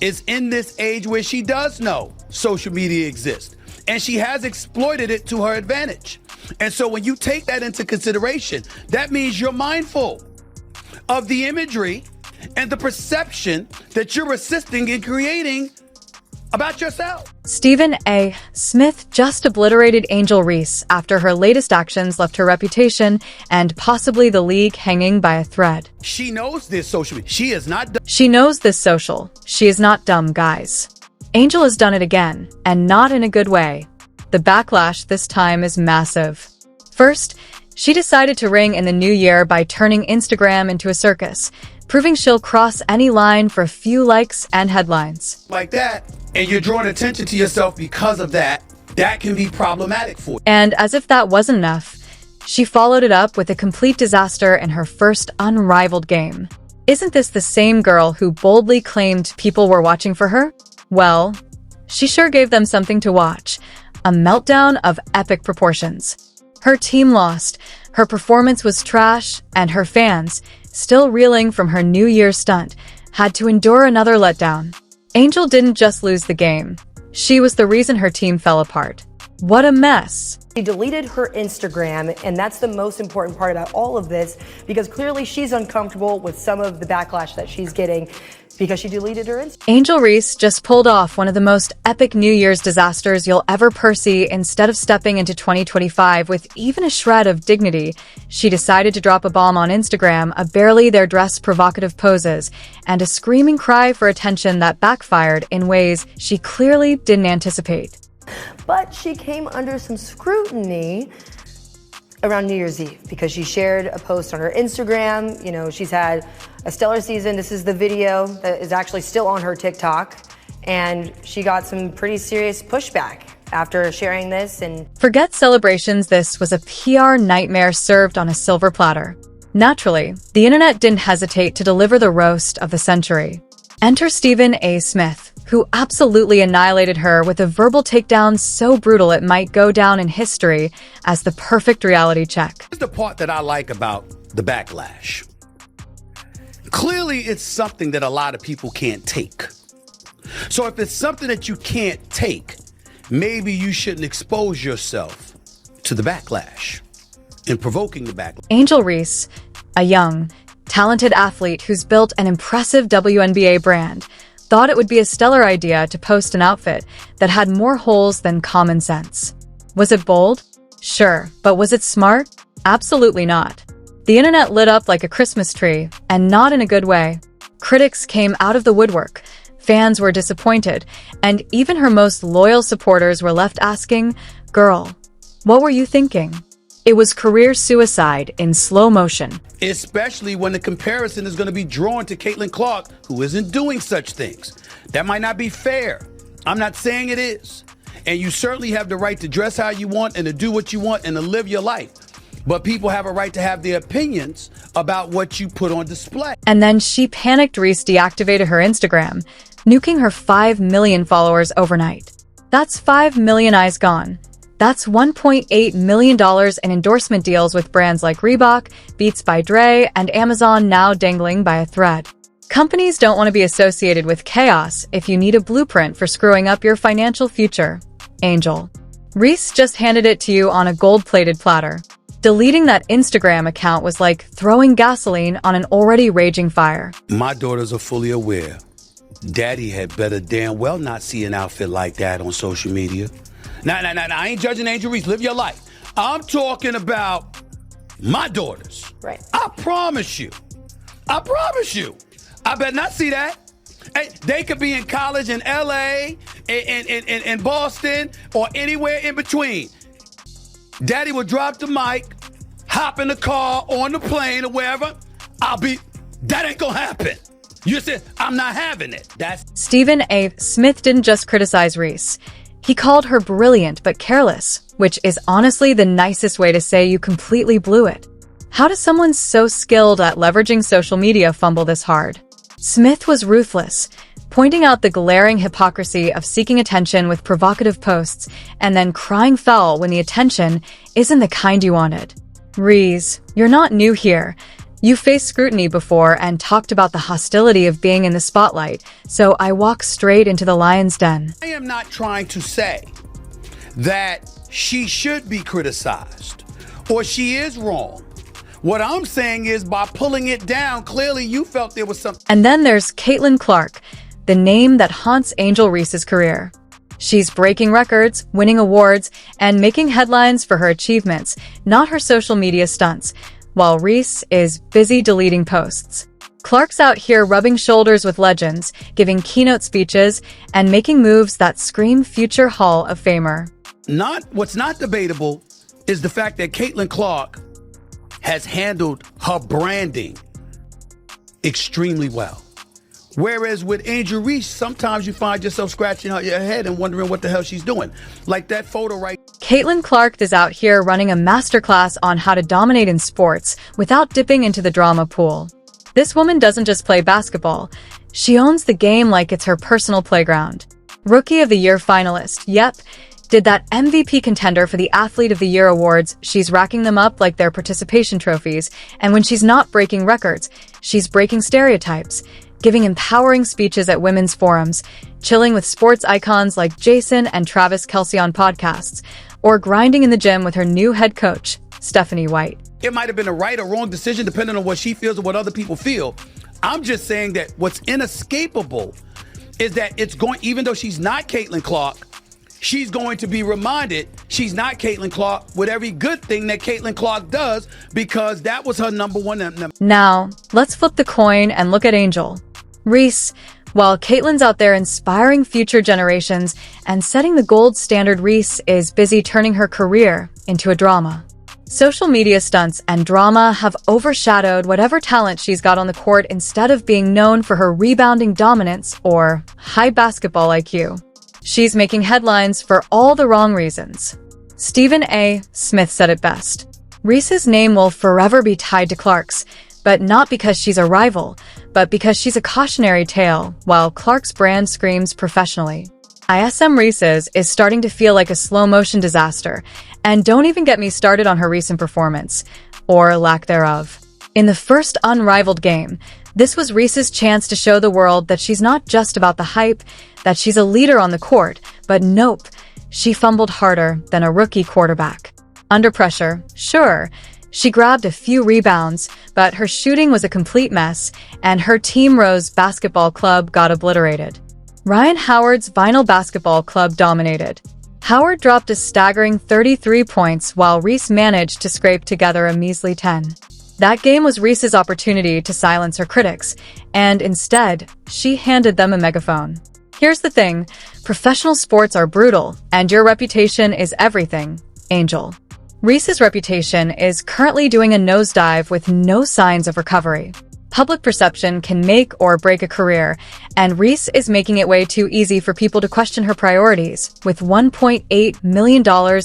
is in this age where she does know social media exists, and she has exploited it to her advantage. And so when you take that into consideration, that means you're mindful of the imagery and the perception that you're assisting in creating about yourself. Stephen A. Smith just obliterated Angel Reese after her latest actions left her reputation and possibly the league hanging by a thread. She knows this social media. She is not dumb. She knows this social. She is not dumb, guys. Angel has done it again, and not in a good way. The backlash this time is massive. First, she decided to ring in the new year by turning Instagram into a circus, proving she'll cross any line for a few likes and headlines. Like that, and you're drawing attention to yourself because of that, that can be problematic for you. And as if that wasn't enough, she followed it up with a complete disaster in her first unrivaled game. Isn't this the same girl who boldly claimed people were watching for her? Well, she sure gave them something to watch. A meltdown of epic proportions. Her team lost, her performance was trash, and her fans, still reeling from her New Year's stunt, had to endure another letdown. Angel didn't just lose the game. She was the reason her team fell apart. What a mess. She deleted her Instagram, and that's the most important part about all of this, because clearly she's uncomfortable with some of the backlash that she's getting because she deleted her Instagram. Angel Reese just pulled off one of the most epic New Year's disasters you'll ever see. Instead of stepping into 2025 with even a shred of dignity, she decided to drop a bomb on Instagram, a barely there dressed provocative poses, and a screaming cry for attention that backfired in ways she clearly didn't anticipate. But she came under some scrutiny around New Year's Eve because she shared a post on her Instagram. You know, she's had a stellar season. This is the video that is actually still on her TikTok. And she got some pretty serious pushback after sharing this. And forget celebrations, this was a PR nightmare served on a silver platter. Naturally, the internet didn't hesitate to deliver the roast of the century. Enter Stephen A. Smith, who absolutely annihilated her with a verbal takedown so brutal it might go down in history as the perfect reality check. Here's the part that I like about the backlash. Clearly, it's something that a lot of people can't take. So if it's something that you can't take, maybe you shouldn't expose yourself to the backlash and provoking the backlash. Angel Reese, a young, talented athlete who's built an impressive WNBA brand, thought it would be a stellar idea to post an outfit that had more holes than common sense. Was it bold? Sure, but was it smart? Absolutely not. The internet lit up like a Christmas tree, and not in a good way. Critics came out of the woodwork, fans were disappointed, and even her most loyal supporters were left asking, "Girl, what were you thinking?" It was career suicide in slow motion. Especially when the comparison is going to be drawn to Caitlin Clark, who isn't doing such things. That might not be fair. I'm not saying it is. And you certainly have the right to dress how you want and to do what you want and to live your life. But people have a right to have their opinions about what you put on display. And then she panicked. Reese deactivated her Instagram, nuking her 5 million followers overnight. That's 5 million eyes gone. That's $1.8 million in endorsement deals with brands like Reebok, Beats by Dre, and Amazon now dangling by a thread. Companies don't want to be associated with chaos if you need a blueprint for screwing up your financial future. Angel Reese just handed it to you on a gold-plated platter. Deleting that Instagram account was like throwing gasoline on an already raging fire. My daughters are fully aware. Daddy had better damn well not see an outfit like that on social media. Now, I ain't judging Angel Reese. Live your life. I'm talking about my daughters. Right. I promise you. I better not see that. Hey, they could be in college in L.A., in Boston, or anywhere in between. Daddy will drop the mic, hop in the car, on the plane, or wherever. That ain't gonna happen. You said, I'm not having it. Stephen A. Smith didn't just criticize Reese. He called her brilliant but careless, which is honestly the nicest way to say you completely blew it. How does someone so skilled at leveraging social media fumble this hard? Smith was ruthless, pointing out the glaring hypocrisy of seeking attention with provocative posts and then crying foul when the attention isn't the kind you wanted. Reese, you're not new here. You faced scrutiny before and talked about the hostility of being in the spotlight, so I walk straight into the lion's den. I am not trying to say that she should be criticized or she is wrong. What I'm saying is by pulling it down, clearly you felt there was something. And then there's Caitlin Clark, the name that haunts Angel Reese's career. She's breaking records, winning awards, and making headlines for her achievements, not her social media stunts, while Reese is busy deleting posts. Clark's out here rubbing shoulders with legends, giving keynote speeches, and making moves that scream future Hall of Famer. What's not debatable is the fact that Caitlin Clark has handled her branding extremely well. Whereas with Angel Reese, sometimes you find yourself scratching out your head and wondering what the hell she's doing. Like that photo right. Caitlin Clark is out here running a masterclass on how to dominate in sports without dipping into the drama pool. This woman doesn't just play basketball. She owns the game like it's her personal playground. Rookie of the Year finalist, yep. Did that MVP contender for the Athlete of the Year awards, she's racking them up like they're participation trophies. And when she's not breaking records, she's breaking stereotypes, giving empowering speeches at women's forums, chilling with sports icons like Jason and Travis Kelce on podcasts, or grinding in the gym with her new head coach, Stephanie White. It might have been a right or wrong decision depending on what she feels or what other people feel. I'm just saying that what's inescapable is that it's going, even though she's not Caitlin Clark, she's going to be reminded she's not Caitlin Clark with every good thing that Caitlin Clark does because that was her number one. Now, let's flip the coin and look at Angel Reese. While Caitlin's out there inspiring future generations and setting the gold standard, Reese is busy turning her career into a drama. Social media stunts and drama have overshadowed whatever talent she's got on the court instead of being known for her rebounding dominance or high basketball IQ. She's making headlines for all the wrong reasons. Stephen A. Smith said it best. Reese's name will forever be tied to Clark's, but not because she's a rival, but because she's a cautionary tale, while Clark's brand screams professionally. ISM Reese's is starting to feel like a slow-motion disaster, and don't even get me started on her recent performance, or lack thereof. In the first unrivaled game, this was Reese's chance to show the world that she's not just about the hype, that she's a leader on the court, but nope, she fumbled harder than a rookie quarterback. Under pressure, sure, she grabbed a few rebounds, but her shooting was a complete mess, and her Team Rose basketball club got obliterated. Ryan Howard's Vinyl basketball club dominated. Howard dropped a staggering 33 points while Reese managed to scrape together a measly 10. That game was Reese's opportunity to silence her critics, and instead, she handed them a megaphone. Here's the thing, professional sports are brutal, and your reputation is everything, Angel. Reese's reputation is currently doing a nosedive with no signs of recovery. Public perception can make or break a career, and Reese is making it way too easy for people to question her priorities, with $1.8 million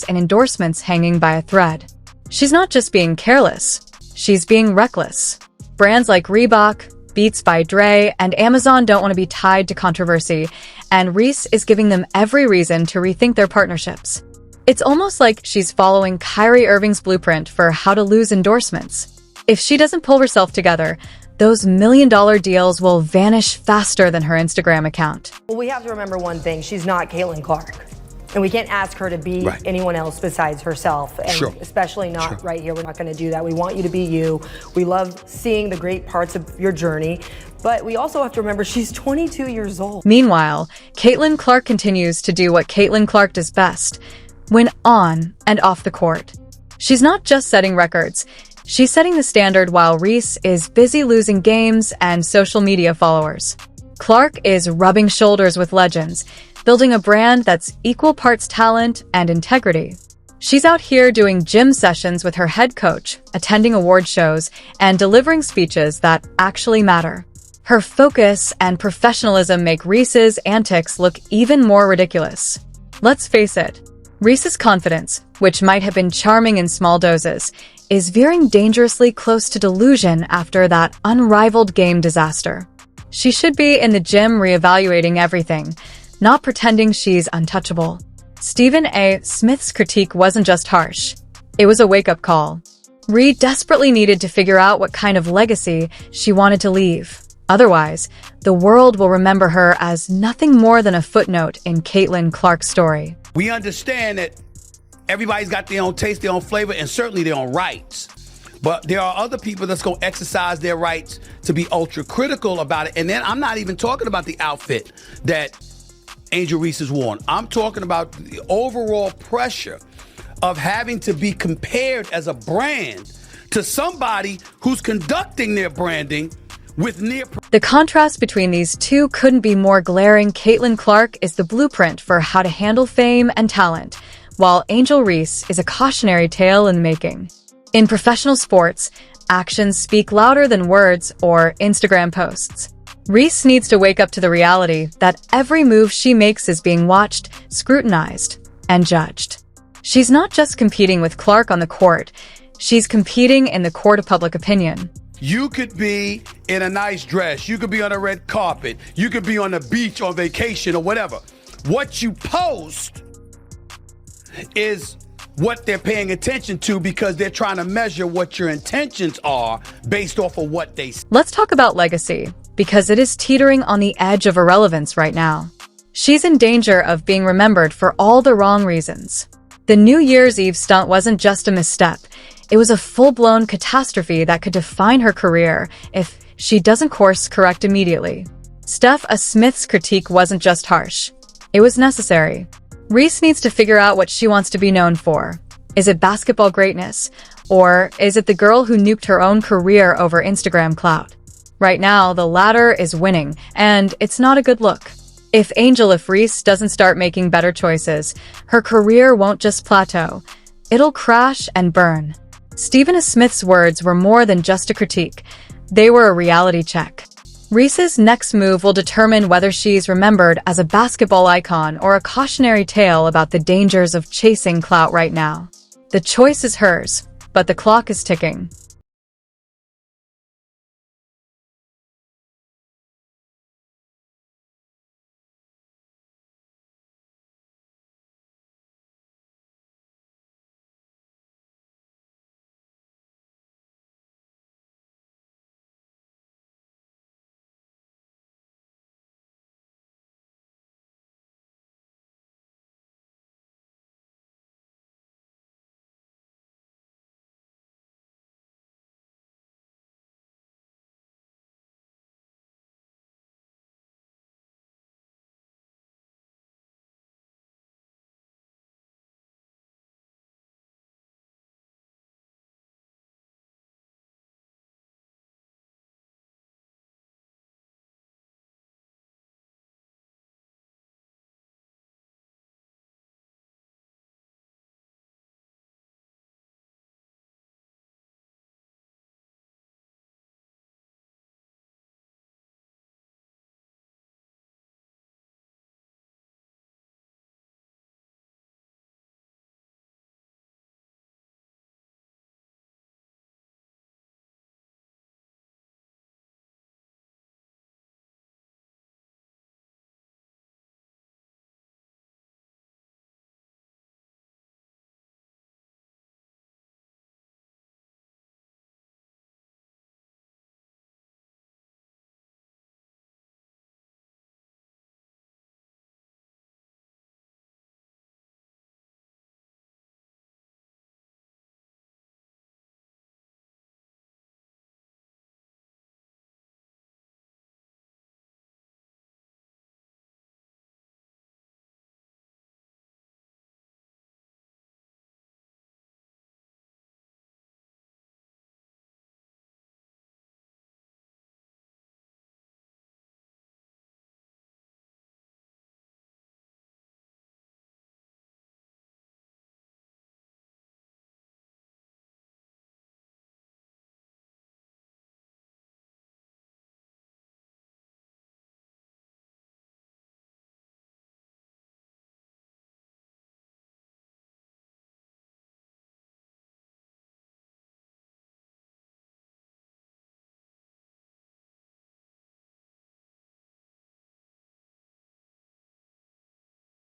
in endorsements hanging by a thread. She's not just being careless, she's being reckless. Brands like Reebok, Beats by Dre, and Amazon don't want to be tied to controversy, and Reese is giving them every reason to rethink their partnerships. It's almost like she's following Kyrie Irving's blueprint for how to lose endorsements. If she doesn't pull herself together, those million-dollar deals will vanish faster than her Instagram account. Well, we have to remember one thing. She's not Caitlin Clark. And we can't ask her to be anyone else besides herself. And especially not right here. We're not going to do that. We want you to be you. We love seeing the great parts of your journey. But we also have to remember she's 22 years old. Meanwhile, Caitlin Clark continues to do what Caitlin Clark does best, win on and off the court. She's not just setting records. She's setting the standard while Reese is busy losing games and social media followers. Clark is rubbing shoulders with legends, building a brand that's equal parts talent and integrity. She's out here doing gym sessions with her head coach, attending award shows, and delivering speeches that actually matter. Her focus and professionalism make Reese's antics look even more ridiculous. Let's face it, Reese's confidence, which might have been charming in small doses, is veering dangerously close to delusion after that unrivaled game disaster. She should be in the gym reevaluating everything, not pretending she's untouchable. Stephen A. Smith's critique wasn't just harsh. It was a wake-up call. Reese desperately needed to figure out what kind of legacy she wanted to leave. Otherwise, the world will remember her as nothing more than a footnote in Caitlin Clark's story. We understand that everybody's got their own taste, their own flavor, and certainly their own rights. But there are other people that's going to exercise their rights to be ultra critical about it. And then I'm not even talking about the outfit that Angel Reese has worn. I'm talking about the overall pressure of having to be compared as a brand to somebody who's conducting their branding with near... The contrast between these two couldn't be more glaring. Caitlin Clark is the blueprint for how to handle fame and talent, while Angel Reese is a cautionary tale in the making. In professional sports, actions speak louder than words or Instagram posts. Reese needs to wake up to the reality that every move she makes is being watched, scrutinized, and judged. She's not just competing with Clark on the court, she's competing in the court of public opinion. You could be in a nice dress, you could be on a red carpet, you could be on the beach on vacation or whatever. What you post is what they're paying attention to because they're trying to measure what your intentions are based off of what they see. Let's talk about legacy, because it is teetering on the edge of irrelevance right now. She's in danger of being remembered for all the wrong reasons. The New Year's Eve stunt wasn't just a misstep. It was a full-blown catastrophe that could define her career if she doesn't course correct immediately. Steph Smith's critique wasn't just harsh. It was necessary. Reese needs to figure out what she wants to be known for. Is it basketball greatness? Or is it the girl who nuked her own career over Instagram clout? Right now, the latter is winning, and it's not a good look. If Reese doesn't start making better choices, her career won't just plateau. It'll crash and burn. Stephen Smith's words were more than just a critique. They were a reality check. Reese's next move will determine whether she's remembered as a basketball icon or a cautionary tale about the dangers of chasing clout right now. The choice is hers, but the clock is ticking.